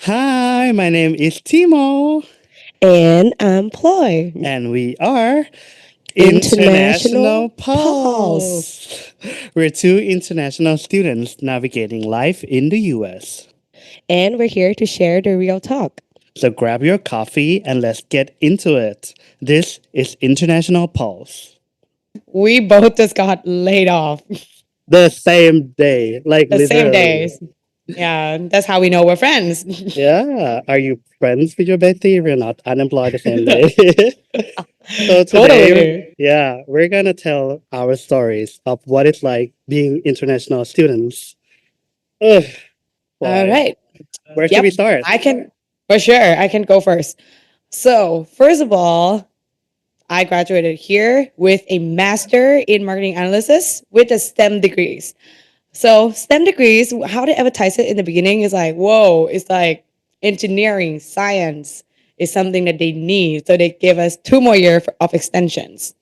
Hi, my name is Timo, And I'm Ploy. and we are International International Pulse. Pulse. We're two international students navigating life in the US. And we're here to share the real talk. So grab your coffee and let's get into it. This is International Pulse. We both just got laid off The same day, like the same literally. days. Yeah, that's how we know we're friends. Yeah. Are you friends with your bestie if you're not unemployed the same day? So today, Totally. yeah, we're gonna tell our stories of what it's like being international students. Ugh, All boy, right. where should we Yep. start? I can, for sure, I can go first. So, first of all, I graduated here with a master in marketing analysis with a STEM degrees. So STEM degrees, how they advertise it in the beginning is like, whoa, it's like engineering, science is something that they need. So they give us 2 more years of extensions.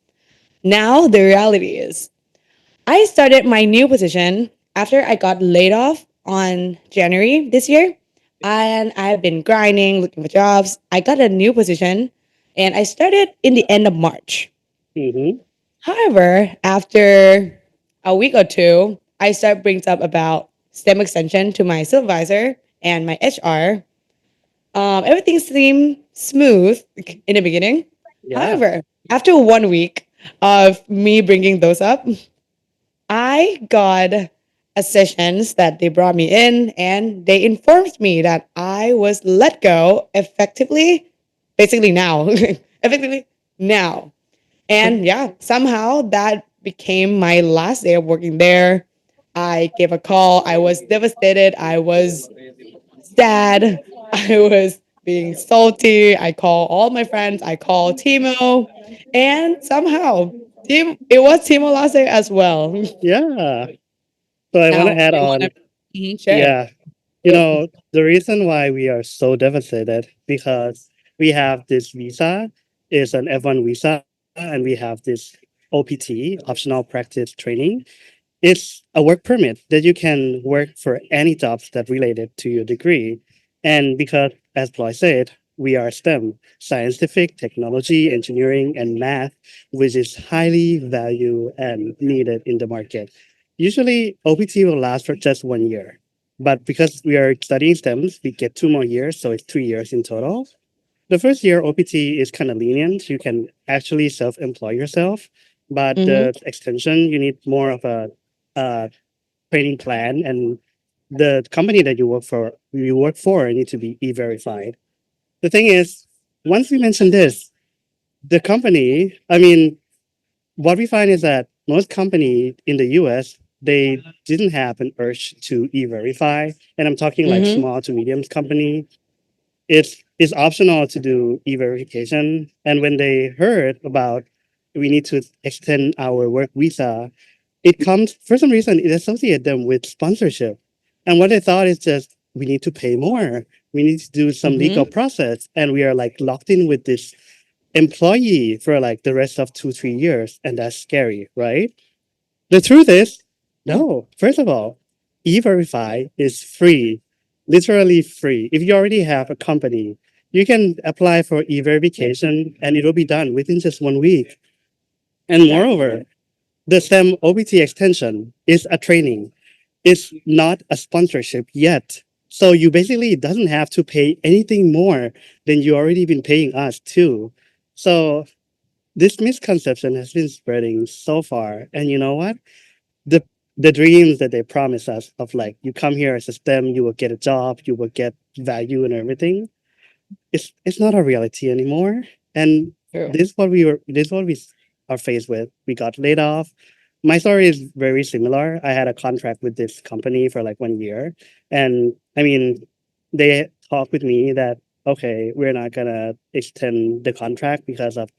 Now the reality is, I started my new position after I got laid off on January this year. And I've been grinding, looking for jobs. I got a new position and I started in the end of March. Mm-hmm. However, after a week or two, I start brings up about STEM extension to my supervisor and my HR. Everything seemed smooth in the beginning. Yeah. However, after 1 week of me bringing those up, I got a sessions that they brought me in and they informed me that I was let go effectively, basically now, effectively now. And yeah, somehow that became my last day of working there. I gave a call. I was devastated. I was sad. I was being salty. I called all my friends. I called Timo. And somehow, it was Timo last day as well. Yeah. So I want to Now, add you want on. to share? Yeah. The reason why we are so devastated because we have this visa is an F1 visa, and we have this OPT, optional practice training. It's a work permit that you can work for any jobs that related to your degree. And because, as Ploy said, we are STEM, scientific, technology, engineering, and math, which is highly valued and needed in the market. Usually, OPT will last for just 1 year. But because we are studying STEMs, we get 2 more years, so it's 3 years in total. The first year OPT is kind of lenient. You can actually self-employ yourself, but Mm-hmm. the extension you need more of a training plan, and the company that you work for need to be e-verified. The thing is, once we mention this, the company, I mean, what we find is that most company in the US they didn't have an urge to e-verify, and I'm talking like Mm-hmm. small to medium company. It's optional to do e-verification. And when they heard about we need to extend our work visa, it comes for some reason it associated them with sponsorship. And what they thought is just we need to pay more. We need to do some legal Mm-hmm. process. And we are like locked in with this employee for like the rest of 2, 3 years. And that's scary, right? The truth is, no. First of all, e-verify is free, literally free. If you already have a company, you can apply for e-verification and it will be done within just 1 week. And Yeah. moreover, the STEM OPT extension is a training. It's not a sponsorship yet. So you basically doesn't have to pay anything more than you already been paying us too. So this misconception has been spreading so far. And you know what? the the dreams that they promise us of like you come here as a STEM, you will get a job, you will get value and everything. It's not a reality anymore. And True. this is what we are faced with. We got laid off. My story is very similar. I had a contract with this company for like 1 year. And I mean, they talked with me that okay, we're not gonna extend the contract because of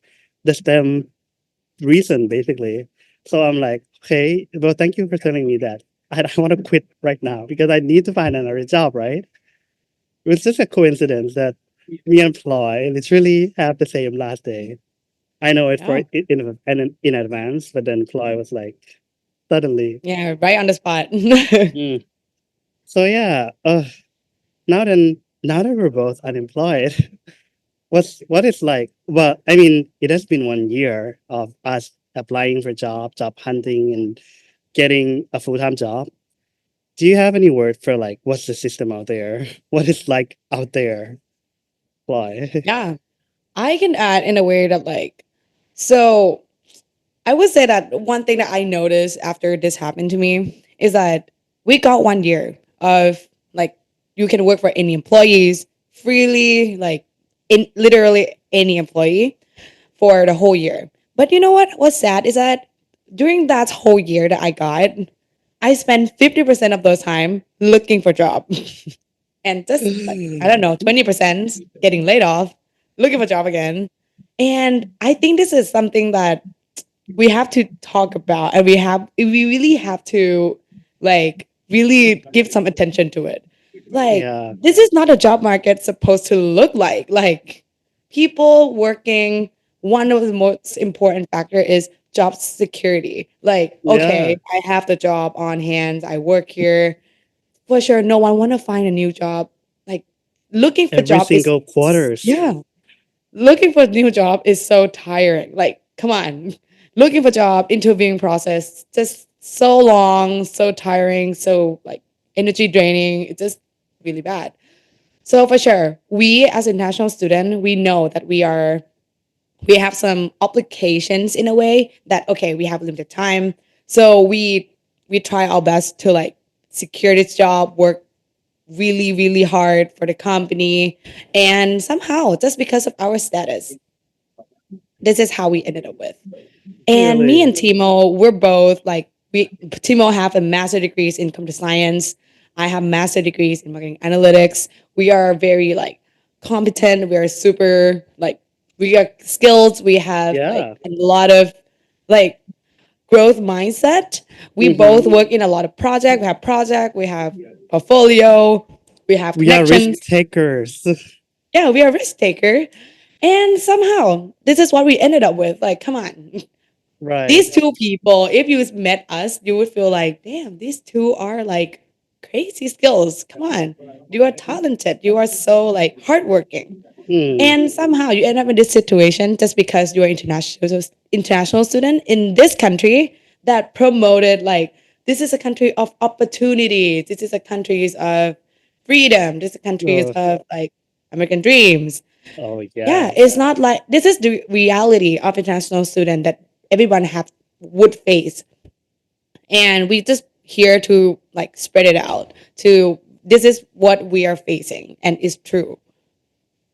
the STEM reason basically. So I'm like, okay, well, thank you for telling me that. I don't want to quit right now because I need to find another job, right? It was just a coincidence that me and Ploy literally have the same last day. I know it for Yeah. in advance, but then Ploy was like, suddenly. Yeah. Right on the spot. Mm. So yeah, now then, now that we're both unemployed, what it's like? Well, I mean, it has been 1 year of us applying for job hunting, and getting a full time job. Do you have any word for like what's the system out there? What is like out there? Why? Yeah. I can add in a way that like so I would say that one thing that I noticed after this happened to me is that we got 1 year of like you can work for any employees freely, like in literally any employee for the whole year. But you know what? What's sad is that during that whole year that I got, I spent 50% of those time looking for job. And just like I don't know, 20% getting laid off, looking for a job again. And I think this is something that we have to talk about, and we really have to like really give some attention to it. Like Yeah, this is not a job market supposed to look like people working. One of the most important factor is job security. Like yeah. okay, I have the job on hand, I work here for sure. No one want to find a new job. Like looking for Every job is single quarters. yeah, looking for a new job is so tiring. Like, come on. Looking for job, interviewing process, just so long, so tiring, so like energy draining. It's just really bad. So for sure, we as a international student, we know that we have some obligations in a way that okay, we have limited time. So we try our best to like secure this job, work really, really hard for the company. And somehow, just because of our status, this is how we ended up with. And me and Really? Timo, we're both like we Timo have a master degrees in computer science. I have master degrees in marketing analytics. We are very like competent. We are super like we are skilled. We have like Yeah. a lot of like growth mindset. We both Mm-hmm. work in a lot of project, we have portfolio, we have We are risk connections. takers. Yeah, we are risk taker. And somehow this is what we ended up with. Like, come on. Right. These two people, if you met us, you would feel like, damn, these two are like crazy skills. Come on. You are talented. You are so like hardworking. Hmm. And somehow you end up in this situation just because you're international student in this country that promoted like this is a country of opportunities. This is a country of freedom. This is a country Oh, of like American dreams. oh Yeah, yeah. it's not like this is the reality of international student that everyone have would face, and we just here to like spread it out. To this is what we are facing, and it's true.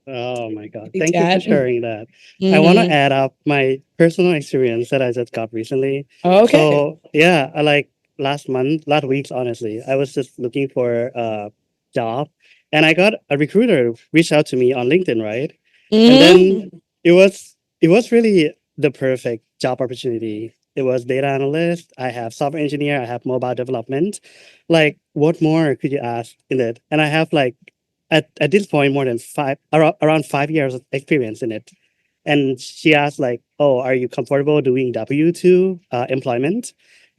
Oh my God. Is Thank you for that? sharing that. I want to Mm-hmm. add up my personal experience that I just got recently. Okay. So yeah, I like last week, honestly, I was just looking for a job, and I got a recruiter reach out to me on LinkedIn, right? And then Mm-hmm. it was really the perfect job opportunity. It was data analyst. I have software engineer. I have mobile development. Like, what more could you ask in it? And I have like at this point more than around 5 years of experience in it. And she asked like, "Oh, are you comfortable doing W-2 employment?"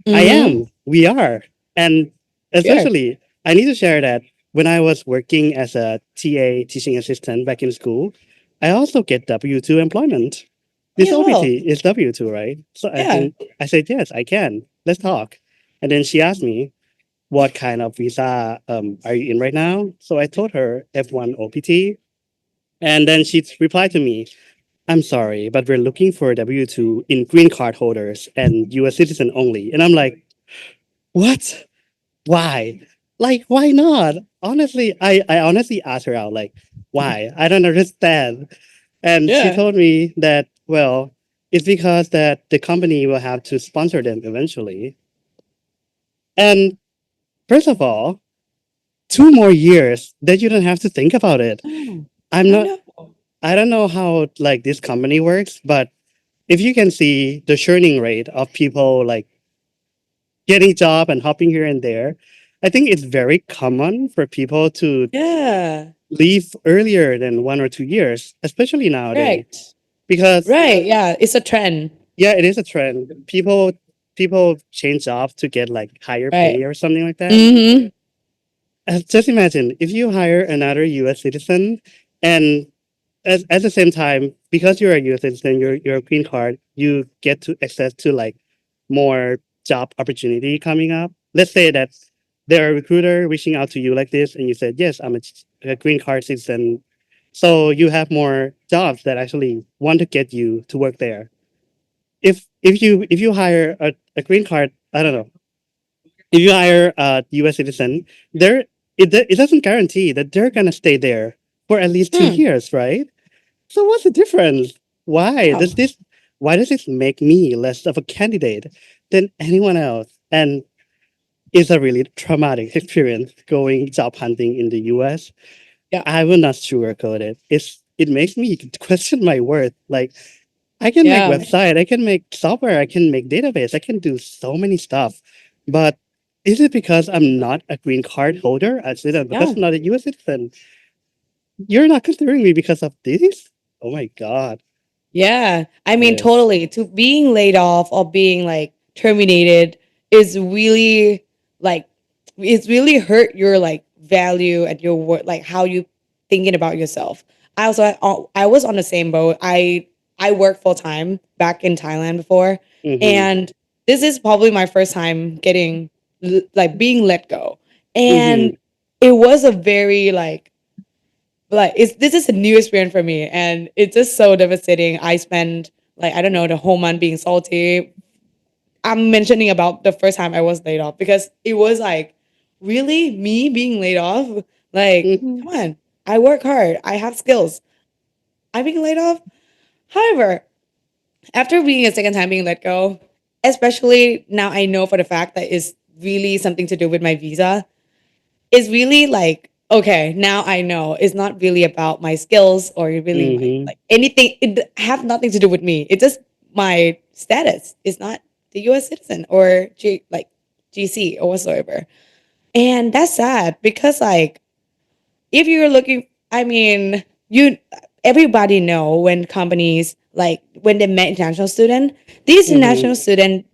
I Mm-hmm. am. We are. And Sure. especially, I need to share that when I was working as a TA, teaching assistant back in school, I also get W-2 employment. Me This as well. OPT is W-2, right? So Yeah. I said, yes, I can. Let's talk. And then she asked me, what kind of visa are you in right now? So I told her F1 OPT. And then she replied to me, I'm sorry, but we're looking for W-2 in green card holders and US citizen only. And I'm like, what? Why? Like, why not? Honestly, I honestly asked her out, like, why? I don't understand. And she Yeah. told me that, well, it's because that the company will have to sponsor them eventually. And first of all, 2 more years that you don't have to think about it. Oh, I'm I not, know. I don't know how like this company works, but if you can see the churning rate of people like getting job and hopping here and there, I think it's very common for people to Yeah. leave earlier than 1 or 2 years, especially nowadays. Right. Because Right. Yeah. It's a trend. yeah, it is a trend. People change jobs to get like higher Right. pay or something like that. Mm-hmm. just imagine if you hire another U.S. citizen, and at the same time, because you're a U.S. citizen, you're a green card, you get to access to like more job opportunity coming up. Let's say that there are a recruiter reaching out to you like this, and you said, "Yes, I'm a green card citizen." So you have more jobs that actually want to get you to work there. If you hire a green card, I don't know, if you hire a U.S. citizen, there it doesn't guarantee that they're gonna stay there for at least two Hmm. years, right? So what's the difference? Why Oh, does this why does this make me less of a candidate than anyone else? And it's a really traumatic experience going job hunting in the US. yeah, I will not sugarcoat it. It makes me question my worth. Like I can make yeah, website, I can make software, I can make database, I can do so many stuff. But is it because I'm not a green card holder? I said that because yeah. I'm not a US citizen. You're not considering me because of this? Oh my god. Yeah. I mean, Yes. totally. To being laid off or being like terminated is really like it's really hurt your like value and your work, like how you thinking about yourself. I was on the same boat. I worked full time back in Thailand before, Mm-hmm. and this is probably my first time getting like being let go, and Mm-hmm. it was a very like it's this is a new experience for me, and it's just so devastating. I spent like I don't know the whole month being salty. I'm mentioning about the first time I was laid off because it was like really me being laid off. Like, Mm-hmm. come on, I work hard, I have skills. I'm being laid off. However, after being a second time being let go, especially now I know for the fact that it's really something to do with my visa. It's really like okay, now I know it's not really about my skills or really my Mm-hmm. like anything. It have nothing to do with me. It's just my status. It's not the U.S. citizen or GC or whatsoever. And that's sad because like if you're looking, I mean, you everybody know when companies like when they met international student, these Mm-hmm. international student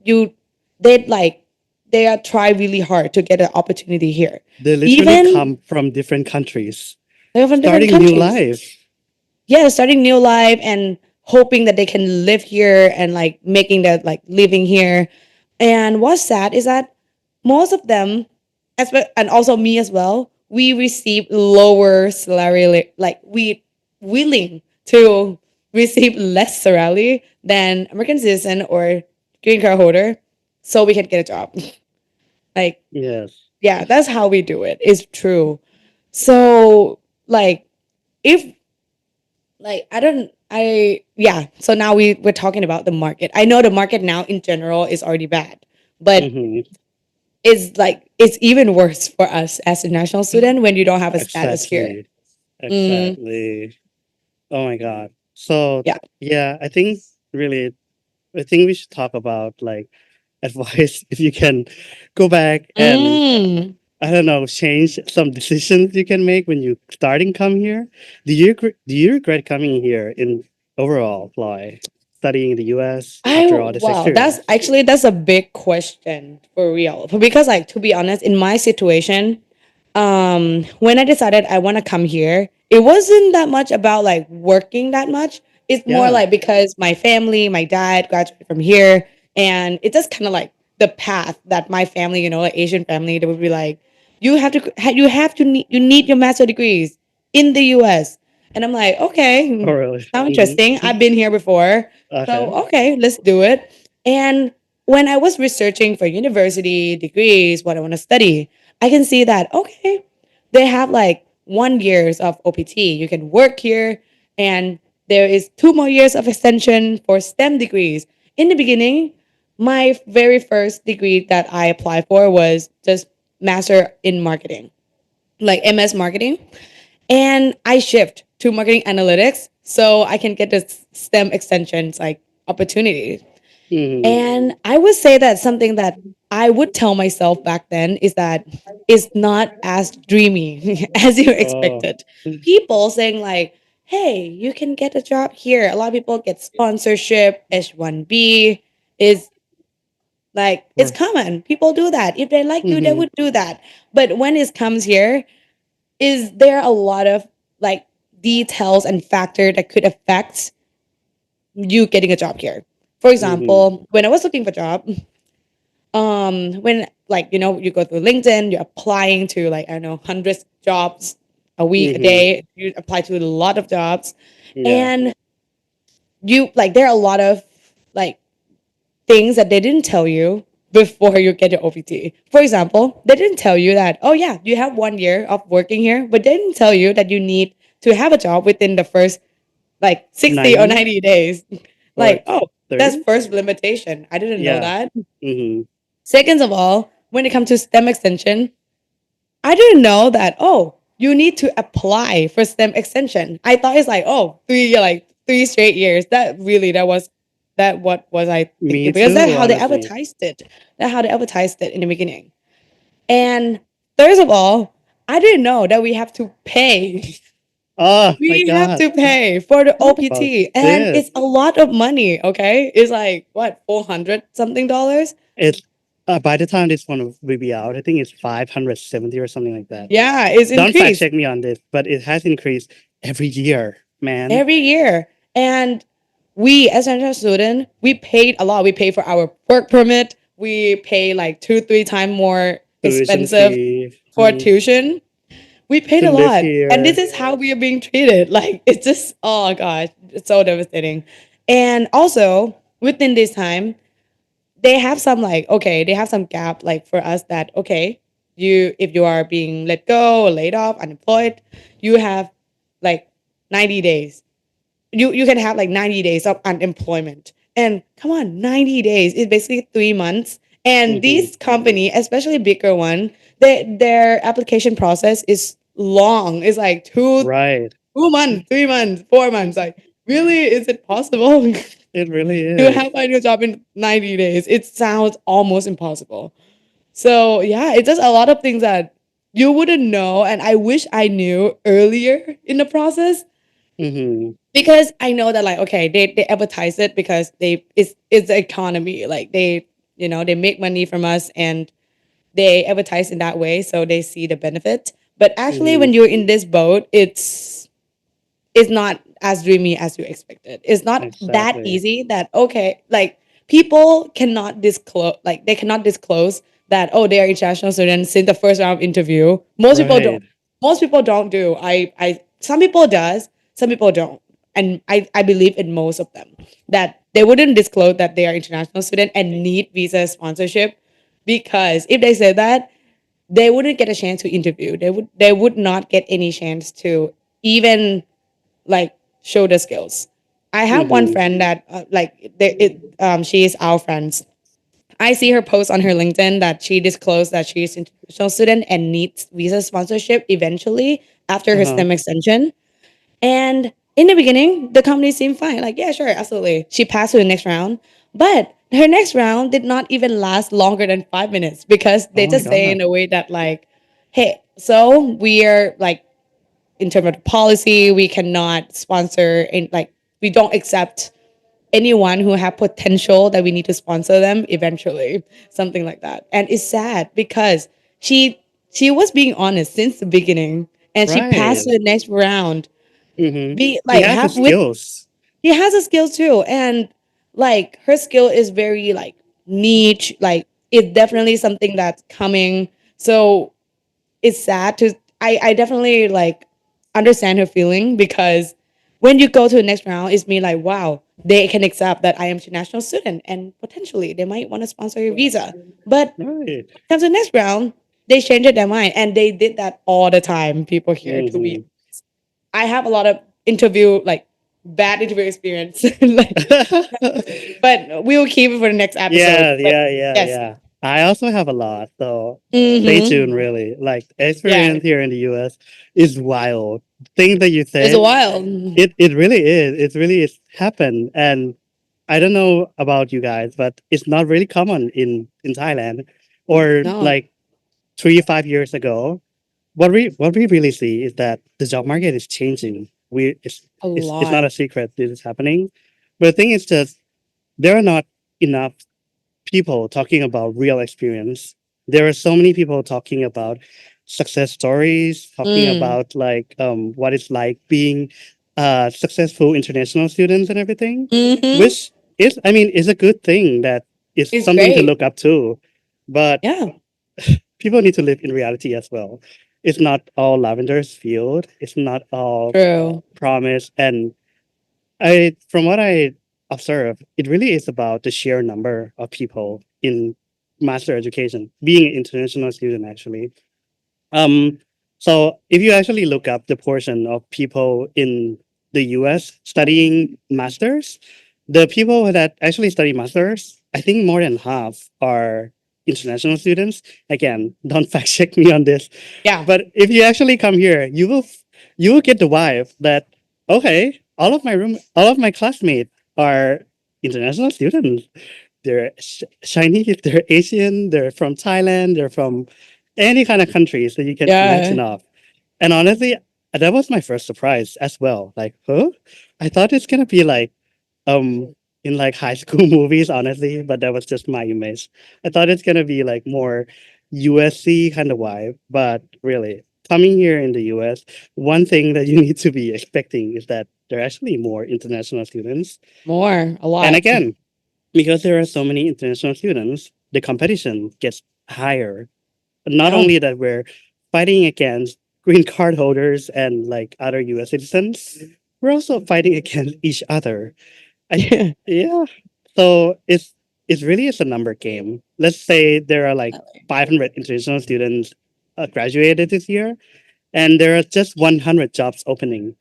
they like they are try really hard to get an opportunity here. They literally Even come from different countries, they're from different starting new countries. lives. Yeah, starting new life and hoping that they can live here and like making that like living here. And what's sad is that most of them, and also me as well, we receive lower salary. Like we willing to receive less salary than American citizen or green card holder, so we can get a job. Like Yes. yeah, that's how we do it. It's true. So like if like I don't I yeah, so now we're talking about the market. I know the market now in general is already bad, but Mm-hmm. it's like it's even worse for us as a national student when you don't have a status here. Exactly. Mm, Exactly. Oh my god. So yeah. yeah, I think we should talk about like advice if you can go back and Mm. I don't know, change some decisions you can make when you starting come here. Do you regret coming here in overall, Ploy, studying in the U.S. I after all this wow, that's experience? actually that's a big question for real. Because like to be honest, in my situation, when I decided I want to come here, it wasn't that much about like working that much. It's more Yeah. like because my family, my dad graduated from here, and it's just kind of like the path that my family, like Asian family, they would be like, you need your master degrees in the U.S. And I'm like, okay, Oh, really? sound Hmm. interesting. I've been here before, so Okay. okay, let's do it. And when I was researching for university degrees, what I want to study, I can see that okay, they have like 1 years of OPT. You can work here, and there is 2 more years of extension for STEM degrees. In the beginning, my very first degree that I applied for was just master in marketing, like MS marketing, and I shift to marketing analytics so I can get the STEM extensions like opportunities. Hmm. And I would say that something that I would tell myself back then is that it's not as dreamy as you Oh. expected. People saying like, "Hey, you can get a job here." A lot of people get sponsorship, H1B is Like it's Or common. People do that. If they like you, they mm-hmm, would do that. But when it comes here, is there a lot of like details and factor that could affect you getting a job here? For mm-hmm, example, when I was looking for a job, when like you go through LinkedIn, you're applying to like I don't know hundreds jobs a week, a mm-hmm. day. You apply to a lot of jobs, Yeah. and you like there are a lot of like things that they didn't tell you before you get your OPT. For example, they didn't tell you that, oh yeah, you have 1 year of working here, but they didn't tell you that you need to have a job within the first like 60 or 90 90 days. or Like, oh, that's 30? first limitation. I didn't know Yeah. that. Mm-hmm. Second of all, when it comes to STEM extension, I didn't know that, oh, you need to apply for STEM extension. I thought it's like, oh, 3 straight years. That what was I Me thinking? Because that's too, how they honestly. advertised it. That's how they advertised it in the beginning. And third of all, I didn't know that we have to pay. Oh my We have God. to pay for the What about OPT. And this? it's a lot of money, okay? It's like what, 400 something dollars? It's by the time this one will be out, I think it's 570 or something like that. Yeah, it's Don't fact increased check me on this, but it has increased every year, man. every year. And we as an international student, we paid a lot. We pay for our work permit. We pay like 2, 3 times more Tuition expensive fee for tuition. We paid to a live lot. And this here. is how we are being treated. Like it's just oh gosh, it's so devastating. And also within this time, they have some like okay, they have some gap like for us that okay, you if you are being let go or laid off, unemployed, you have like 90 days you can have like 90 days of unemployment. And come on, 90 days is basically 3 months. And Hmm. these company, especially bigger one, their application process is long. It's like two Right. 2 months, 3 months, 4 months. Like, really, is it possible It really to is. have find a job in 90 days? It sounds almost impossible. So yeah, it's just a lot of things that you wouldn't know, and I wish I knew earlier in the process Hmm. because I know that like okay, they advertise it because it's the economy. Like they make money from us and they advertise in that way, so they see the benefit. But actually, Hmm. when you're in this boat, it's not as dreamy as you expected. It's not that Exactly. easy. That okay, like people cannot disclose, like they cannot disclose that oh they are international students in the first round of interview. Most people don't. Right. Most people don't do. I some people does, some people don't, and I believe in most of them that they wouldn't disclose that they are international student and need visa sponsorship because if they say that they wouldn't get a chance to interview. They would not get any chance to even like show the skills. I have one Hmm. friend that she is our friends. I see her post on her LinkedIn that she disclosed that she is an international student and needs visa sponsorship eventually after her Uh-huh. STEM extension. And in the beginning, the company seemed fine. Like, yeah, sure, absolutely. She passed to the next round. But her next round did not even last longer than 5 minutes because they Oh my just say in God. a way that like, hey, so we are like in terms of the policy, we cannot sponsor and like we don't accept anyone who have potential that we need to sponsor them eventually, something like that. And it's sad because she she was being honest since the beginning, and she passed Right. to the next round. Hmm. Be She like has the have with skills. she has a skill too, and like her skill is very like niche. Like it's definitely something that's coming. So it's sad to I definitely like understand her feeling because when you go to the next round, it's me like, wow, they can accept that I am international student and potentially they might want to sponsor your visa. But Right. comes to the next round, they changed their mind and they did that all the time, people here to be Hmm. I have a lot of interview like bad interview experience. Like, but we will keep it for the next episode. Yeah, But yeah, yeah, yes. yeah. I also have a lot, so stay Mm-hmm. tuned. Really, like Yeah. experience here in the U.S. is wild. Things that you It's a said, while. it really is. It really is happened, and I don't know about you guys, but it's not really common in Thailand, or No, like 3 5 years ago. What we really see is that the job market is changing. a It's not lot. a secret this is happening, but the thing is just there are not enough people talking about real experience. There are so many people talking about success stories, talking Mm. about like what it's like being successful international students and everything, Mm-hmm. which is, I mean, is a good thing that is It's something to great. look up to. But Yeah. people need to live in reality as well. It's not all lavender's field. It's not all True. promise. And I, from what I observe, it really is about the sheer number of people in master education, being an international student actually. Um, so if you actually look up the portion of people in the US studying masters, the people that actually study masters, I think more than half are international students. Again, don't fact check me on this, Yeah. but if you actually come here, you will get the vibe that okay, all of my classmates are international students. They're Chinese, they're Asian, they're from Thailand, they're from any kind of countries that you can Yeah. imagine of. And honestly, that was my first surprise as well. Like, huh? I thought it's gonna be like in like high school movies, honestly, but that was just my image. I thought it's gonna be like more USC kind of vibe, but really coming here in the US, one thing that you need to be expecting is that there are actually more international students. More. A And lot. again, because there are so many international students, the competition gets higher. Not Yeah. only that we're fighting against green card holders and like other US citizens, we're also fighting against each other. I yeah. So it's really is a number game. Let's say there are like 500 international students graduated this year, and there are just 100 jobs opening,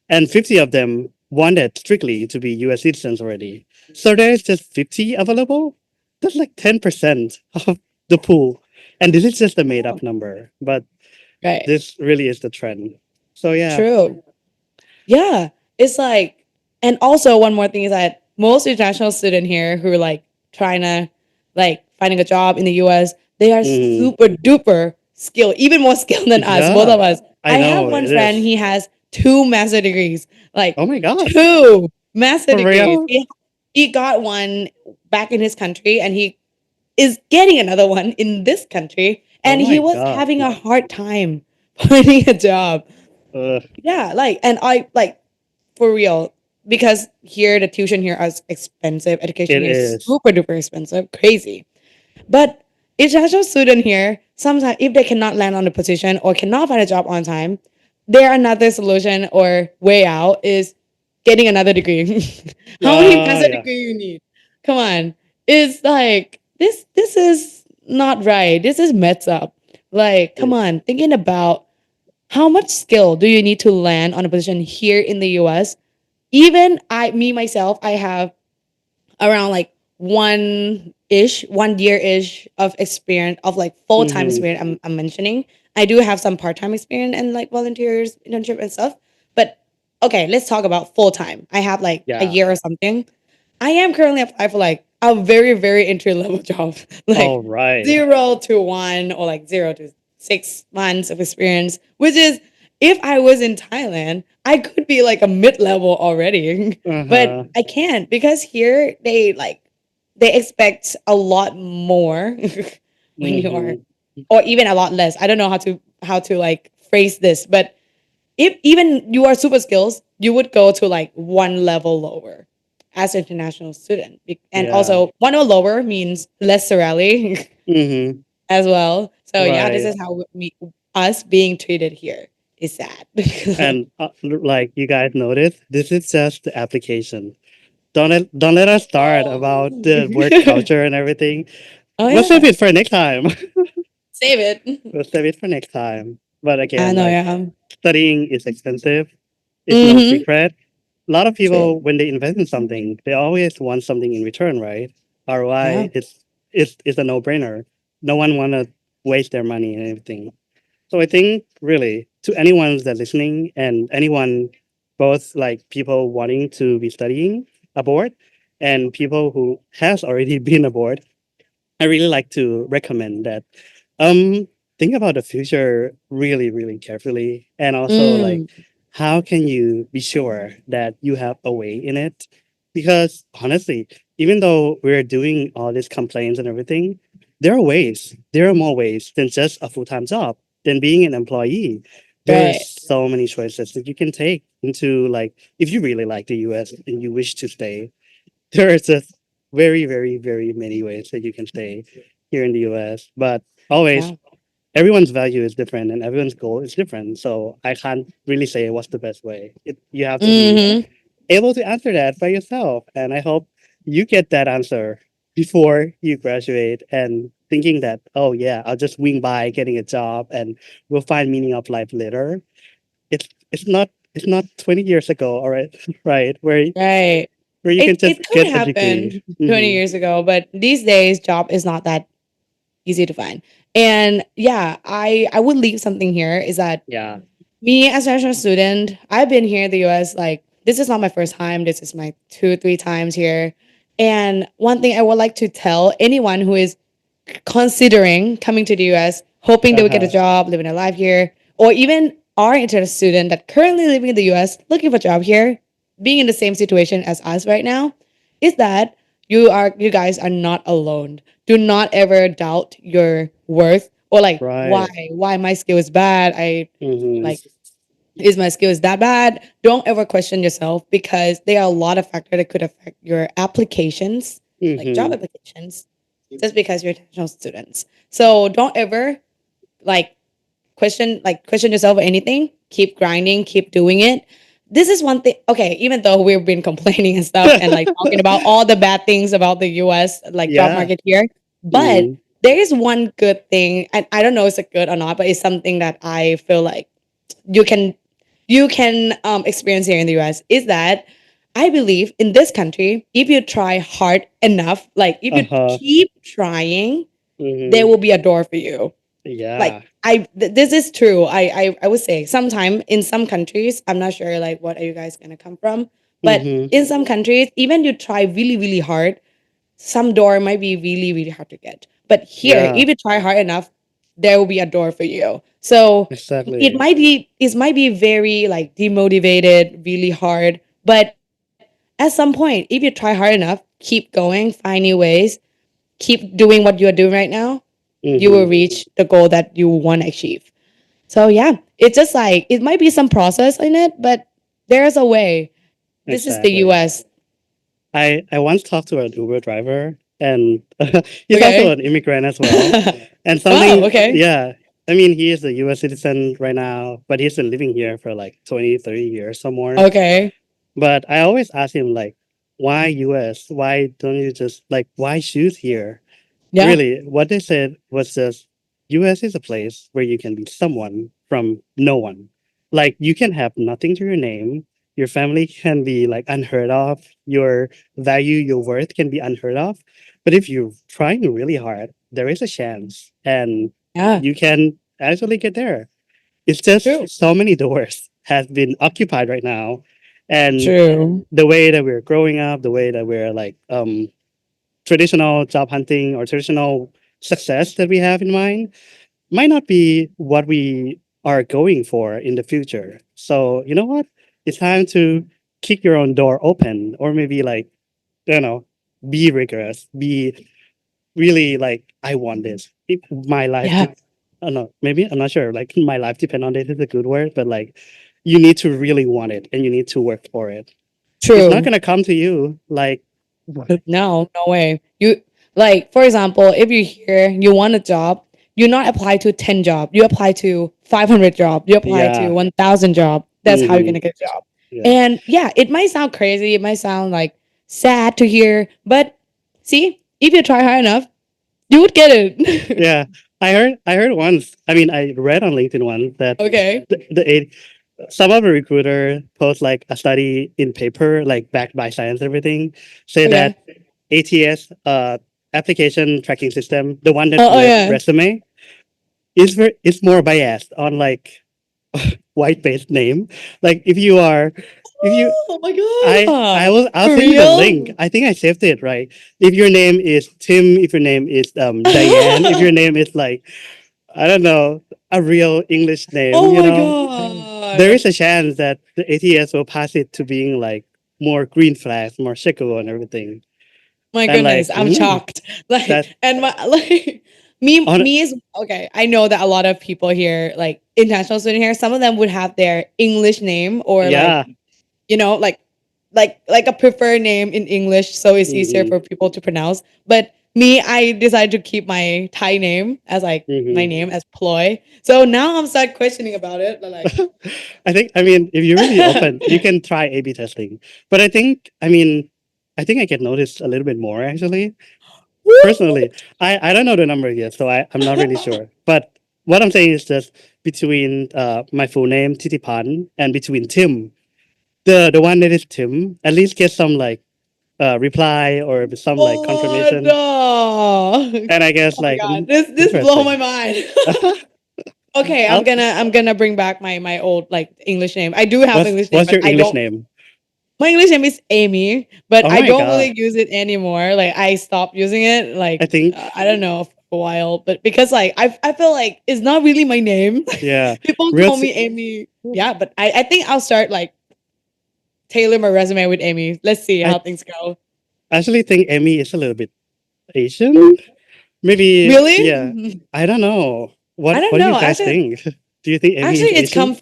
and 50 of them wanted strictly to be US citizens already. So there is just 50 available. That's like 10% of the pool. And this is just a made up number, but Right. this really is the trend. So yeah. True. Yeah. It's like, and also one more thing is that most international student here who are like trying to like finding a job in the US, they are Mhm. super duper skilled, even more skilled than us, both Yeah, of us. I I have know one it friend, is. he has two master degrees, like Oh my god. two master For degrees. real? He got one back in his country and he is getting another one in this country. Oh And my he was god. having a hard time finding a job. Ugh, Yeah, like, and I like for real because here the tuition here is expensive. Education it here is is. super duper expensive, crazy. But international student here, sometimes if they cannot land on the position or cannot find a job on time, their another solution or way out is getting another degree. How many master Yeah. degree you need? Come on. It's like this is not right. This is messed up. Like, come Yes. on, thinking about how much skill do you need to land on a position here in the US? Even me myself, I have around like 1 year ish of experience of like full time Mm-hmm. experience. I'm mentioning I do have some part time experience and like volunteers, internship and stuff. But okay, let's talk about full time. I have like a Yeah. year or something. I am currently applying for like a very very entry level job, All like right. 0 to 1 or like 0 to 6 months of experience, which is if I was in Thailand, I could be like a mid level already, but Uh-huh. I can't because here they expect a lot more when you are, Mm-hmm. or even a lot less. I don't know how to like phrase this, but if even you are super skills, you would go to like one level lower as an international student. And Yeah. also one level lower means less salary Mm-hmm. as well. So yeah, this Right. is how us being treated here is sad. And like you guys noticed, this is just the application. Don't let us start about the work culture and everything. Oh We'll save yeah, it for next time. save it. We'll save it for next time. But I again, know, like yeah. studying is expensive. It's no Mm-hmm. secret. A lot of True. people, when they invest in something, they always want something in return, right? Yeah. ROI is a no brainer. No one wanna waste their money and everything. So I think really to anyone that's listening and anyone, both like people wanting to be studying abroad and people who has already been aboard, I really like to recommend that um think about the future really, really carefully, and also like Mm. how can you be sure that you have a way in it? Because honestly, even though we're doing all these complaints and everything, there are ways. There are more ways than just a full time job, than being an employee. There are Right. so many choices that you can take into, like, if you really like the US and you wish to stay, there are just very, very, very many ways that you can stay here in the US. But always, Yeah. everyone's value is different and everyone's goal is different. So I can't really say what's the best way. You have to be Mm-hmm. able to answer that by yourself. And I hope you get that answer before you graduate and thinking that, oh yeah, I'll just wing by getting a job and we'll find meaning of life later. It's not 20 years ago, all right, right, Right. where you can It just could get a degree. happen 20 Hmm. years ago, but these days job is not that easy to find. And yeah, I would leave something here is that Yeah. me as an international student, I've been here in the US like this is not my first time. This is my two, three times here. And one thing I would like to tell anyone who is considering coming to the US, hoping they will get a Uh-huh. job, living a life here, or even are international student that currently living in the US, looking for a job here, being in the same situation as us right now, is that you guys are not alone. Do not ever doubt your worth or like Right. why my skill is bad. I Hmm. like is my skills that bad? Don't ever question yourself because there are a lot of factors that could affect your applications, like job Hmm. applications, just because you're international students. So don't ever like question yourself or anything. Keep grinding, keep doing it. This is one thing. Okay, even though we've been complaining and stuff and like talking about all the bad things about the US like job Yeah. market here, but Hmm. there is one good thing, and I don't know if it's good or not, but it's something that I feel like you can experience here in the US is that I believe in this country, if you try hard enough, like if you Uh-huh. keep trying, there Hmm. will be a door for you. Like Yeah. this is true. I would say sometime in some countries, I'm not sure like what are you guys gonna come from, but Hmm. in some countries, even you try really really hard, some door might be really really hard to get. But here, Yeah. if you try hard enough, there will be a door for you. So Exactly. it might be very like demotivated, really hard. But at some point, if you try hard enough, keep going, find new ways, keep doing what you're doing right now, you will Hmm. reach the goal that you want to achieve. So yeah, it's just like it might be some process in it, but there's a way. This is the Exactly. US. I once talked to an Uber driver, and he's also Okay. an immigrant as well. And Oh, something, okay. yeah, I mean, he is a US citizen right now, but he's been living here for like 20, 30 years or more. Okay. But I always ask him, like, why US? Why don't you just, like, why choose here? Yeah. Really, what they said was just, US is a place where you can be someone from no one. Like, you can have nothing to your name. Your family can be like unheard of. Your value, your worth can be unheard of. But if you're trying really hard, there is a chance and Yeah. you can actually get there. It's just True. so many doors have been occupied right now. And True. the way that we're growing up, the way that we're like traditional job hunting or traditional success that we have in mind might not be what we are going for in the future. So, you know what? It's time to kick your own door open, or maybe like, you know, be rigorous, be really like, I want this. If my life, Yeah. I don't know, maybe I'm not sure. Like, my life depend on it is a good word, but like, you need to really want it and you need to work for it. It's not True. gonna come to you like, No, no way. You like, for example, if you hear you want a job, you not apply to 10 job. You apply to 500 job. You apply to yeah, 1,000 job. That's how you're hmm, gonna get a job. yeah. And yeah, it might sound crazy. It might sound like sad to hear, but see, if you try hard enough, you would get it. Yeah, I heard once. I mean, I read on LinkedIn once that Okay. the some of the recruiter post like a study in paper, like backed by science, everything, say Okay. that ATS, application tracking system, the one that Oh, oh yeah. resume, is more biased on like white based name. Like if you Oh my god. I'll For send you the real? link. I think I saved it right. If your name is Tim, if your name is Diane, if your name is like, I don't know, a real English name, Oh you my know, there god. is a chance that the ATS will pass it to being like more green flags, more shakeable and everything. My and goodness, like I'm shocked. that Like, and my like me on me is okay. I know that a lot of people here, like international student here, some of them would have their English name or like yeah. like a preferred name in English, so it's easier Hmm. for people to pronounce. But me, I decided to keep my Thai name as like my Hmm. name as Ploy. So now I'm start questioning about it. But like, I mean, if you're really open, you can try A/B testing. But I think I get noticed a little bit more actually. Personally, I don't know the number yet, so I'm not really sure. But what I'm saying is just between my full name Titipan and between Tim, the one that is Tim, at least get some like reply or some like oh confirmation. no! And I guess Oh my like god, this blow my interesting. mind. Okay, I'm I'll, gonna bring back my old like English name. I do have English name, what's but your I English don't. name? My English name is Amy, but Oh I my don't god. really use it anymore. Like I stopped using it. I Like think I don't know for a while, but because like I feel like it's not really my name. yeah. People Real call t- me Amy. Yeah, but I think I'll start like tailor my resume with Amy. Let's see I how things go. actually think Emmy is a little bit Asian. Maybe yeah. Really? I don't know. I don't What do you know. guys think? Do you think Emmy is Actually, Asian?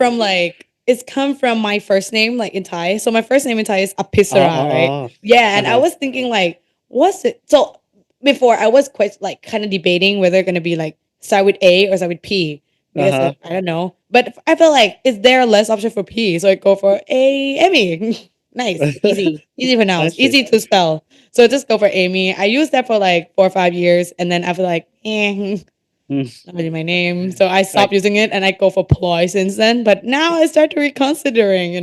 it's come from my first name, like in Thai. So my first name in Thai is Oh, Apisara, right? oh, oh. Yeah, and I Uh-huh. was thinking like, what's it? So before I was quite like kind of debating whether gonna be like start with A or start with P because Uh-huh. I don't know, but I feel like is there less option for P? So I go for A Amy. Nice, easy to I pronounce, see. easy to spell. So just go for Amy. I used that for like 4 or 5 years, and then I feel like, Mm, not really my name. So I like stopped using it and I go for Ploy since then. But now I start to reconsidering.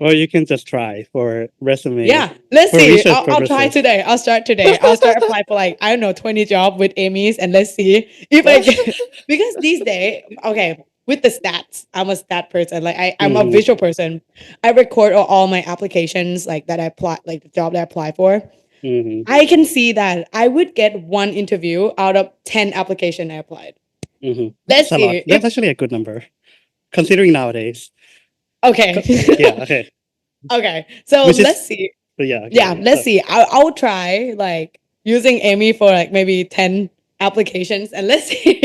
well you can just try for resume Yeah, let's for see. research I'll try purposes. today. I'll start today. I'll start apply for like, I don't know, 20 job with Amy's and let's see if I get because these days, okay, with the stats, I'm a stat person. Like I'm a Hmm. visual person. I record all my applications like that I apply like the job that I apply for. Hmm. I can see that I would get one interview out of 10 application I applied. Hmm. That's Let's a lot. see That's if actually a good number considering nowadays. okay. Co- yeah, okay. Okay, so Which is let's see. yeah, Yeah, okay. let's see. I'll try like using Amy for like maybe 10 applications and let's see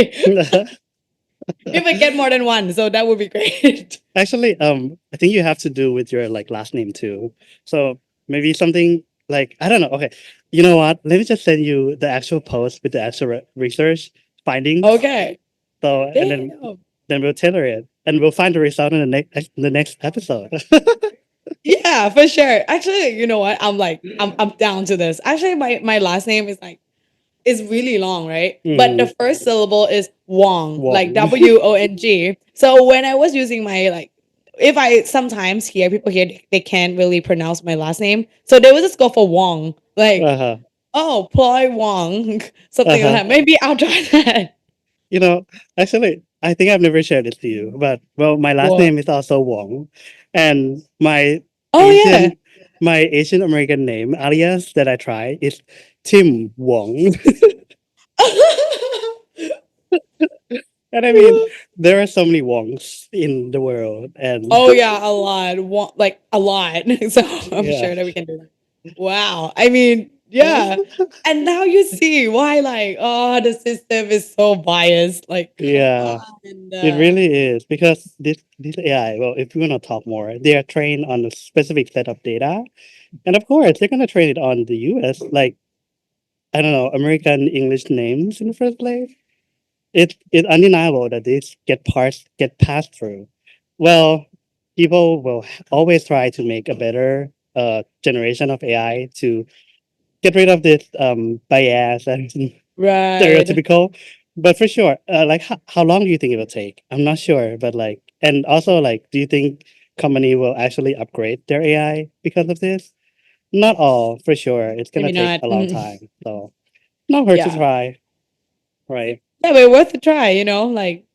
if I get more than one. So that would be great. Actually, I think you have to do with your like last name too. So maybe something like I don't know. Okay, you know what? Let me just send you the actual post with the actual research findings. Okay. So and Damn. then we'll tailor it and we'll find the result in the next episode. Yeah, for sure. Actually, you know what? I'm down to this. Actually, my last name is like is really long, right? But the Hmm. first syllable is Wong, like Wong. Wong. So when I was using my like, if I sometimes hear people here, they can't really pronounce my last name, so they would just go for Wong, like Uh huh. oh Ploy Wong, Uh something like huh. that. Maybe I'll try that. You know, actually, I think I've never shared it to you, but well, my last What? name is also Wong, and Oh yeah. Asian, my Asian American name alias that I try is Tim Wong, and I mean, there are so many Wongs in the world, and Oh yeah, a lot. Like a lot. So I'm yeah, sure that we can do that. Wow. I mean, yeah. And now you see why like oh the system is so biased. Like come yeah, on. And it really is because this AI. Well, if you want to talk more, they are trained on a specific set of data, and of course, they're gonna train it on the U.S. like I don't know American English names in the first place. It's undeniable that these get passed through. Well, people will always try to make a better generation of AI to get rid of this bias and right. stereotypical. But for sure, like how long do you think it will take? I'm not sure, but like, and also like, do you think company will actually upgrade their AI because of this? Not all, for sure. It's gonna Maybe take not. a long time. So not hurt to Yeah. try, right? Yeah, but worth a try. Like,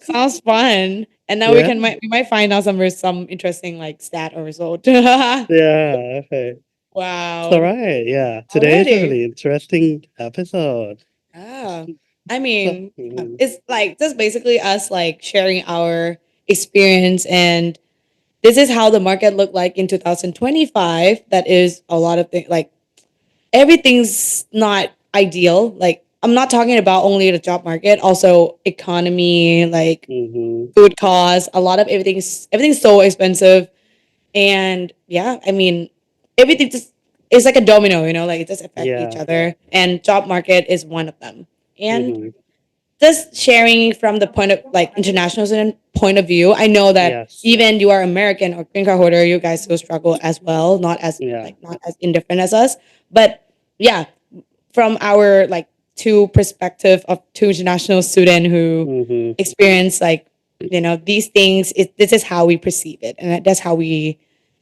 sounds fun. And now Yeah. we might find out some interesting like stat or result. Yeah. Okay. It's all Wow. right. Yeah. Today is a Already. really interesting episode. Yeah. I So, mean, it's like just basically us like sharing our experience and this is how the market looked like in 2025. That is a lot of things like everything's not ideal. Like I'm not talking about only the job market, also economy, like Mm-hmm. food costs. A lot of everything's so expensive, and yeah, I mean everything just is like a domino, like it just affect each Yeah. other, and job market is one of them. And Mm-hmm. just sharing from the point of like international student point of view, I know that Yes. even you are American or green card holder, you guys still struggle as well, Yeah. not as indifferent as us. But yeah, from our like two perspective of two international student who Mm-hmm. experience like these things, this is how we perceive it, and that's how we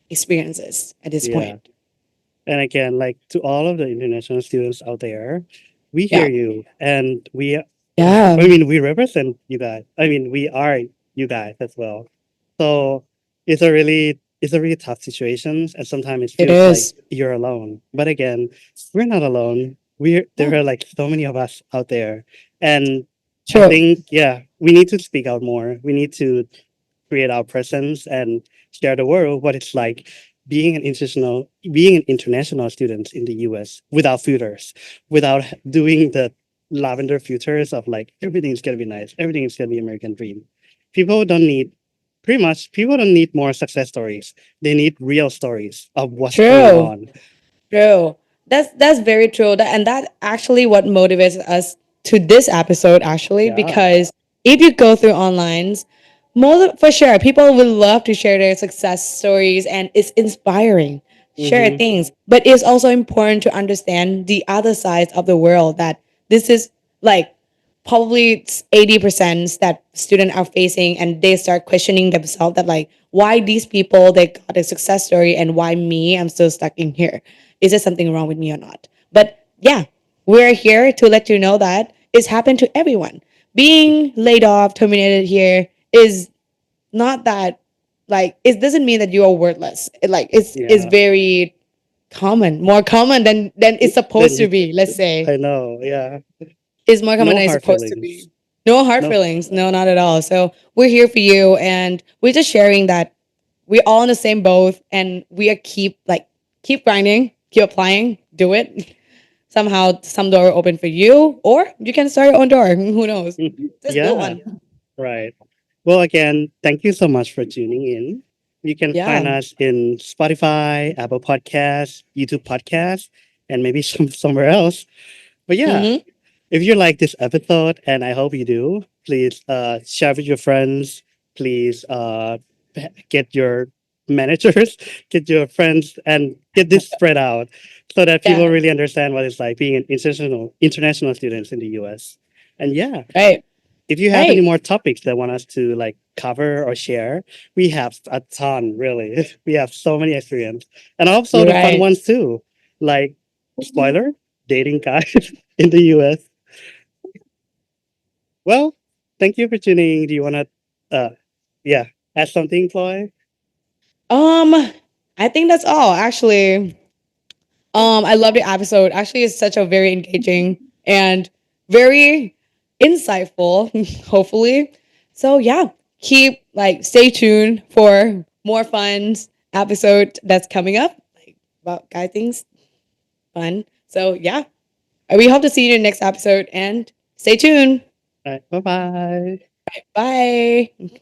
experience this at this Yeah. point. And again, like to all of the international students out there, we hear Yeah, you, and yeah, I mean, we represent you guys. I mean, we are you guys as well. So it's a really tough situation, and sometimes it it feels like is. you're alone. But again, we're not alone. There Yeah, are like so many of us out there, and I true, think we need to speak out more. We need to create our presence and share the world what it's like being an international student in the US without filters, without doing the lavender filters of like everything's gonna be nice, everything is gonna be American dream. People don't need people don't need more success stories. They need real stories of what's going true. on. True. That's very true. And that actually what motivates us to this episode actually, Yeah. because if you go through online, for sure people would love to share their success stories, and it's inspiring. Share Mm-hmm. things, but it's also important to understand the other sides of the world, that this is like probably it's 80% that students are facing, and they start questioning themselves that like why these people they got a success story and why me, I'm still stuck in here. Is there something wrong with me or not? But yeah, we're here to let you know that it's happened to everyone. Being laid off, terminated here is not that, like it doesn't mean that you are worthless. It's Yeah. very common, more common than it's Then supposed you to be. Let's say I know, yeah. is more common No than it's hard supposed to feelings. be. No hard No. feelings. No, not at all. So we're here for you, and we're just sharing that we're all in the same boat, and we are keep grinding, keep applying, do it. Somehow some door will open for you, or you can start your own door. Who knows? Just build Yeah. one. Right. Well, again, thank you so much for tuning in. You can find Yeah. us in Spotify, Apple Podcasts, YouTube Podcasts, and maybe somewhere else. But yeah, Mm-hmm. if you like this episode, and I hope you do, please share with your friends. Please get your managers, get your friends, and get this spread out so that people Yeah. really understand what it's like being an international students in the US. And yeah, Right. if you have any Right. more topics that want us to like cover or share, we have a ton, really. We have so many experience, and also You're the fun right. ones too, like spoiler dating guys in the US. Well, thank you for tuning. Do you want to, yeah, add something, Ploy? Um, I think that's all. Actually, I love the episode. Actually, it's such a very engaging and very insightful, hopefully. So yeah, keep like stay tuned for more fun episode that's coming up, like about guy things fun. So yeah, we hope to see you in the next episode, and stay tuned. All right, bye bye. Bye.